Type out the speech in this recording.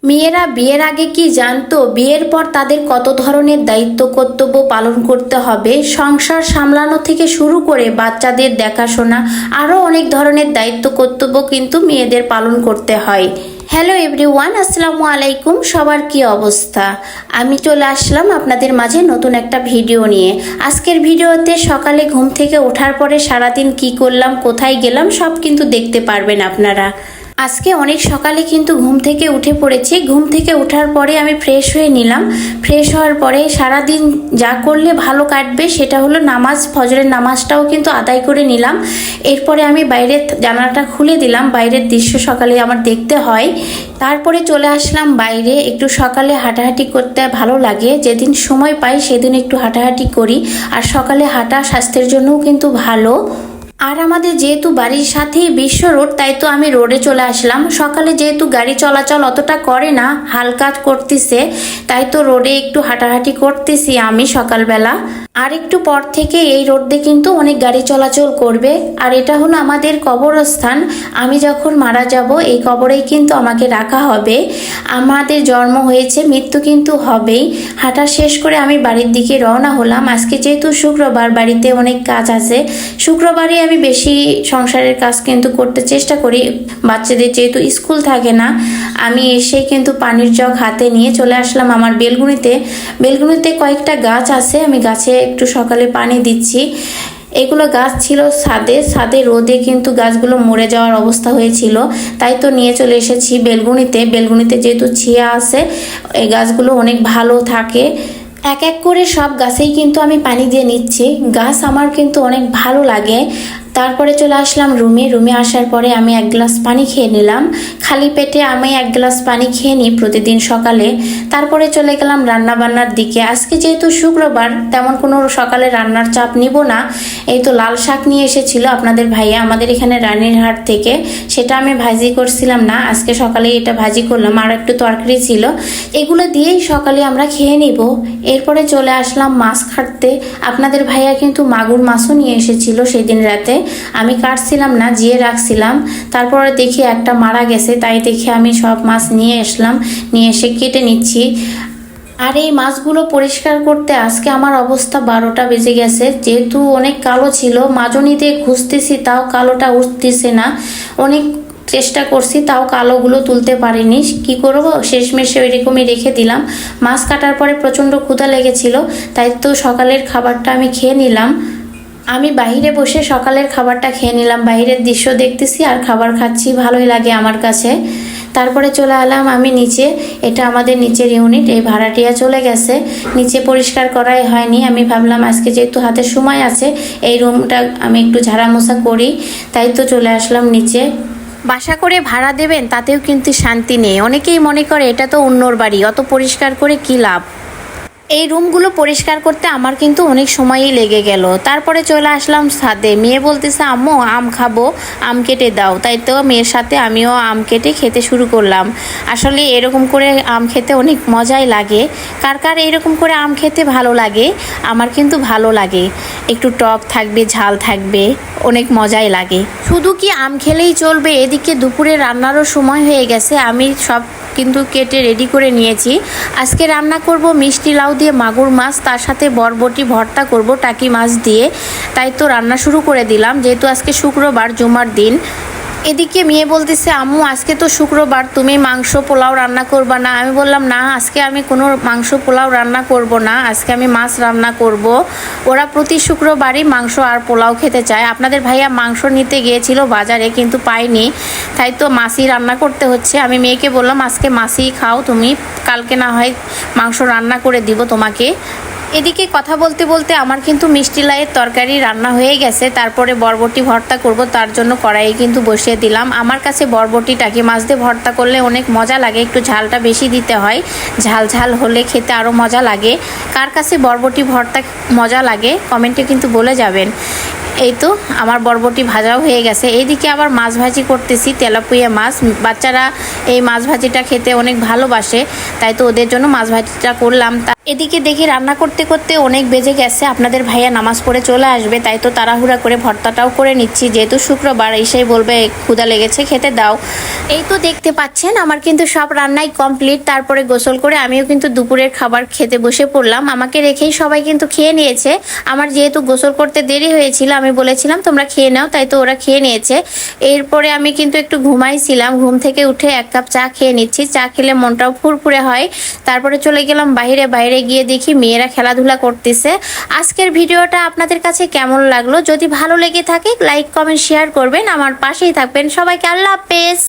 মেয়েরা বিয়ের আগে কি জানতো বিয়ের পর তাদের কত ধরনের দায়িত্ব কর্তব্য পালন করতে হবে? সংসার সামলানো থেকে শুরু করে বাচ্চাদের দেখাশোনা আরও অনেক ধরনের দায়িত্ব কর্তব্য কিন্তু মেয়েদের পালন করতে হয়। হ্যালো এভরিওয়ান, আসসালামু আলাইকুম। সবার কি অবস্থা? আমি চলে আসলাম আপনাদের মাঝে নতুন একটা ভিডিও নিয়ে। আজকের ভিডিওতে সকালে ঘুম থেকে ওঠার পরে সারাদিন কি করলাম, কোথায় গেলাম সব কিন্তু দেখতে পারবেন আপনারা। আজকে অনেক সকালে কিন্তু ঘুম থেকে উঠে পড়েছি। ঘুম থেকে ওঠার পরে আমি ফ্রেশ হয়ে নিলাম। ফ্রেশ হওয়ার পরে সারাদিন যা করলে ভালো কাটবে সেটা হলো নামাজ, ফজরের নামাজটাও কিন্তু আদায় করে নিলাম। এরপরে আমি বাইরের জানালাটা খুলে দিলাম, বাইরের দৃশ্য সকালে আমার দেখতে হয়। তারপরে চলে আসলাম বাইরে। একটু সকালে হাঁটাহাঁটি করতে ভালো লাগে, যেদিন সময় পাই সেদিন একটু হাঁটাহাঁটি করি। আর সকালে হাঁটা স্বাস্থ্যের জন্যও কিন্তু ভালো। আর আমাদের যেহেতু বাড়ির সাথেই বিশ্ব রোড, তাই তো আমি রোডে চলে আসলাম। সকালে যেহেতু গাড়ি চলাচল অতটা করে না, হালকা করতেছে, তাই তো রোডে একটু হাঁটাহাঁটি করতেছি আমি সকালবেলা। আর একটু পর থেকে এই রোড দিয়ে কিন্তু অনেক গাড়ি চলাচল করবে। আর এটা হলো আমাদের কবরস্থান। আমি যখন মারা যাব এই কবরেই কিন্তু আমাকে রাখা হবে। আমাদের জন্ম হয়েছে, মৃত্যু কিন্তু হবেই। হাঁটা শেষ করে আমি বাড়ির দিকে রওনা হলাম। আজকে যেহেতু শুক্রবার, বাড়িতে অনেক কাজ আছে। শুক্রবারে আমি বেশি সংসারের কাজ কিন্তু করতে চেষ্টা করি। বাচ্চাদের যেহেতু স্কুল থাকে না, আমি এসে কিন্তু পানির জগ হাতে নিয়ে চলে আসলাম আমার বেলকুনিতে। বেলকুনিতে কয়েকটা গাছ আছে, আমি গাছে একটু সকালে পানি দিচ্ছি। এগুলো গাছ ছিল ছাদে রোদে কিন্তু গাছগুলো মরে যাওয়ার অবস্থা হয়েছিল, তাই তো নিয়ে চলে এসেছি বেলকুনিতে যেহেতু ছিয়া আছে, এই গাছগুলো অনেক ভালো থাকে। এক এক করে সব গাছেই কিন্তু আমি পানি দিয়ে নিচ্ছি। গাছ আমার কিন্তু অনেক ভালো লাগে। তারপরে চলে আসলাম রুমে আসার পরে আমি এক গ্লাস পানি খেয়ে নিলাম। খালি পেটে আমি এক গ্লাস পানি খেয়ে নিই প্রতিদিন সকালে। তারপরে চলে গেলাম রান্না বান্নার দিকে। আজকে যেহেতু শুক্রবার, তেমন কোনো সকালে রান্নার চাপ নিব না। এই তো লাল শাক নিয়ে এসেছিল আপনাদের ভাইয়া আমাদের এখানে রানীরহাট থেকে, সেটা আমি ভাজি করছিলাম না, আজকে সকালে এটা ভাজি করলাম। আর একটু তরকারি ছিল, এগুলো দিয়েই সকালে আমরা খেয়ে নিব। এরপরে চলে আসলাম মাছ কাটতে। আপনাদের ভাইয়া কিন্তু মাগুর মাছও নিয়ে এসেছিল সেই দিন রাতে। আমি কাটছিলাম না, জিয়ে রাখছিলাম। তারপরে দেখি একটা মারা গেছে, তাই দেখে আমি সব মাছ নিয়ে আসলাম, নিয়ে এসে কেটে নিচ্ছি। আর এই মাছগুলো পরিষ্কার করতে আজকে আমার অবস্থা 12টা বেজে গেছে। যেহেতু অনেক কালো ছিল, মাজনি দিয়ে ঘুষতেছি তাও কালোটা উঠতেছে না। অনেক চেষ্টা করছি তাও কালোগুলো তুলতে পারিনি। কি করবো, শেষমেশে ওইরকমই রেখে দিলাম। মাছ কাটার পরে প্রচণ্ড ক্ষুধা লেগেছিল, তাই তো সকালের খাবারটা আমি খেয়ে নিলাম। আমি বাইরে বসে সকালের খাবারটা খেয়ে নিলাম, বাইরের দৃশ্য দেখতেছি আর খাবার খাচ্ছি, ভালোই লাগে আমার কাছে। তারপরে চলে এলাম আমি নিচে। এটা আমাদের নিচের ইউনিট, এই ভাড়াটিয়া চলে গেছে, নিচে পরিষ্কার করাই হয়নি। আমি ভাবলাম আজকে যেহেতু হাতে সময় আছে, এই রুমটা আমি একটু ঝাড়া মোছা করি, তাই তো চলে আসলাম নিচে। বাসা করে ভাড়া দেবেন তাতেও কিন্তু শান্তি নেই। অনেকেই মনে করে এটা তো অন্যর বাড়ি, অত পরিষ্কার করে কি লাভ। এই রুমগুলো পরিষ্কার করতে আমার কিন্তু অনেক সময়ই লেগে গেল। তারপরে চলে আসলাম ছাদে। মেয়ে বলতেছে আম্মু আম খাবো, আম কেটে দাও। তাই তো মেয়ের সাথে আমিও আম কেটে খেতে শুরু করলাম। আসলে এরকম করে আম খেতে অনেক মজাই লাগে। কার কার এরকম করে আম খেতে ভালো লাগে? আমার কিন্তু ভালো লাগে। একটু টক থাকবে, ঝাল থাকবে, অনেক মজাই লাগে। শুধু কি আম খেলেই চলবে? এদিকে দুপুরে রান্নারও সময় হয়ে গেছে। আমি সব কিন্তু কেটে রেডি করে নিয়েছি। আজকে রান্না করব মিষ্টি লাউ দিয়ে মাগুর মাছ, তার সাথে বরবটি ভর্তা করব টাকি মাছ দিয়ে। তাই তো রান্না শুরু করে দিলাম, যেহেতু আজকে শুক্রবার, জুমার দিন। এদিকে মেয়ে বলতেছে আম্মু আজকে তো শুক্রবার, তুমি মাংস পোলাও রান্না করবা না? আমি বললাম না, আজকে আমি কোনো মাংস পোলাও রান্না করব না, আজকে আমি মাছ রান্না করব। ওরা প্রতি শুক্রবারই মাংস আর পোলাও খেতে চায়। আপনাদের ভাইয়া মাংস নিতে গিয়েছিল বাজারে, কিন্তু পাইনি, তাই তো মাছই রান্না করতে হচ্ছে। আমি মেয়েকে বললাম আজকে মাছই খাও তুমি, কালকে না হয় মাংস রান্না করে দিব তোমাকে। এদিকে কথা বলতে বলতে আমার কিন্তু মিষ্টি লাউয়ের তরকারি রান্না হয়ে গেছে। তারপরে বরবটি ভর্তা করব, তার জন্য কড়াইয়ে কিন্তু বসিয়ে দিলাম। আমার কাছে বরবটি টাকি মাছ দিয়ে ভর্তা করলে অনেক মজা লাগে, একটু ঝালটা বেশি দিতে হয়, ঝাল ঝাল হলে খেতে আরও মজা লাগে। কার কাছে বরবটি ভর্তা মজা লাগে কমেন্টে কিন্তু বলে যাবেন। এই তো আমার বরবটি ভাজাও হয়ে গেছে। এইদিকে আবার মাছ ভাজি করতেছি, তেলাপিয়া মাছ। বাচ্চারা এই মাছ ভাজিটা খেতে অনেক ভালোবাসে, তাই তো ওদের জন্য মাছ ভাজিটা করলাম। এদিকে দেখি রান্না করতে করতে অনেক বেজে গেছে, আপনাদের ভাইয়া নামাজ পড়ে চলে আসবে, তাই তো তাড়াহুড়া করে ভর্তাটাও করে নিচ্ছি। যেহেতু শুক্রবার, এসেই বলবে ক্ষুধা লেগেছে, খেতে দাও। এই তো দেখতে পাচ্ছেন আমার কিন্তু সব রান্নাই কমপ্লিট। তারপরে গোসল করে আমিও কিন্তু দুপুরের খাবার খেতে বসে পড়লাম। আমাকে রেখেই সবাই কিন্তু খেয়ে নিয়েছে। আমার যেহেতু গোসল করতে দেরি হয়েছিল, আমি বলেছিলাম তোমরা খেয়ে নাও, তাই তো ওরা খেয়ে নিয়েছে। এরপরে আমি কিন্তু একটু ঘুমাইছিলাম, ঘুম থেকে উঠে 1 কাপ চা খেয়ে নিচ্ছি। চা খেলে মনটাও ফুরফুরে হয়। তারপরে চলে গেলাম বাইরে গিয়ে দেখি মেয়েরা খেলাধুলা করতেছে। আজকের ভিডিওটা আপনাদের কাছে কেমন লাগলো? যদি ভালো লেগে থাকে লাইক কমেন্ট শেয়ার করবেন, আমার পাশেই থাকবেন। সবাইকে আল্লাহ হাফেজ।